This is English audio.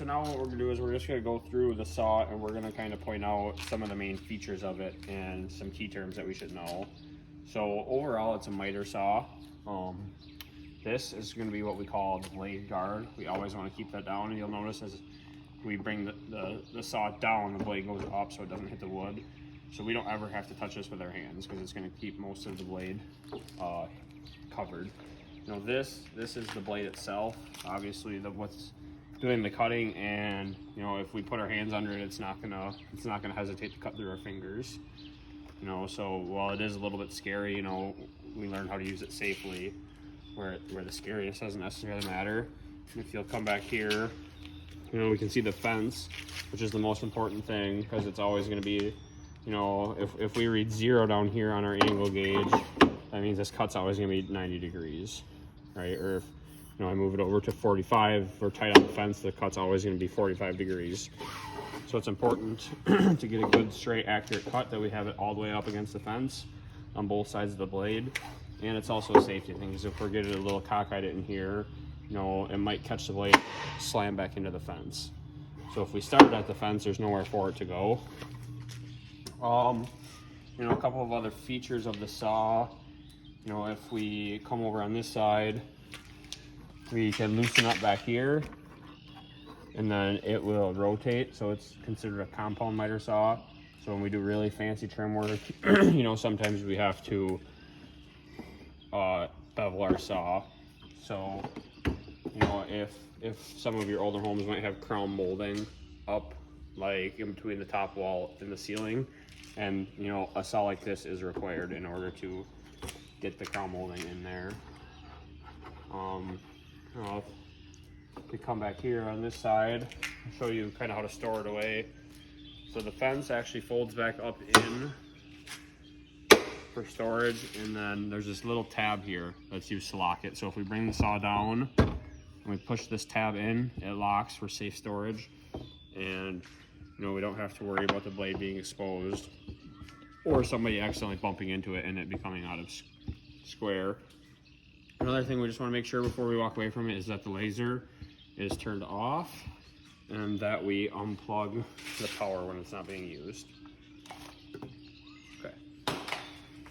so now what we're gonna do is we're just gonna go through the saw and we're gonna kind of point out some of the main features of it and some key terms that we should know. So overall, it's a miter saw. This is gonna be what we call the blade guard. We always wanna keep that down, and you'll notice as we bring the saw down, the blade goes up so it doesn't hit the wood. So we don't ever have to touch this with our hands because it's gonna keep most of the blade covered. You know, this is the blade itself. Obviously, what's doing the cutting, and you know, if we put our hands under it, it's not gonna hesitate to cut through our fingers. You know, so while it is a little bit scary, you know, we learn how to use it safely, where the scariness doesn't necessarily matter. And if you'll come back here, you know, we can see the fence, which is the most important thing, because it's always going to be, you know, if we read 0 down here on our angle gauge, that means this cut's always going to be 90 degrees, right? Or if, you know, I move it over to 45, we're tight on the fence, the cut's always going to be 45 degrees. So it's important to get a good, straight, accurate cut that we have it all the way up against the fence on both sides of the blade. And it's also a safety thing, because if we're getting a little cockeyed in here, you know, it might catch the blade, slam back into the fence. So if we started at the fence, there's nowhere for it to go. You know, a couple of other features of the saw. You know, if we come over on this side, we can loosen up back here, and then it will rotate. So it's considered a compound miter saw. So when we do really fancy trim work, you know, sometimes we have to bevel our saw. So, you know, if some of your older homes might have crown molding up, like in between the top wall and the ceiling, and you know, a saw like this is required in order to get the crown molding in there. You know, if we come back here on this side, I'll show you kind of how to store it away. So the fence actually folds back up in for storage, and then there's this little tab here that's used to lock it. So if we bring the saw down and we push this tab in, it locks for safe storage, and you know, we don't have to worry about the blade being exposed or somebody accidentally bumping into it and it becoming out of square. Another thing we just want to make sure before we walk away from it is that the laser is turned off and that we unplug the power when it's not being used.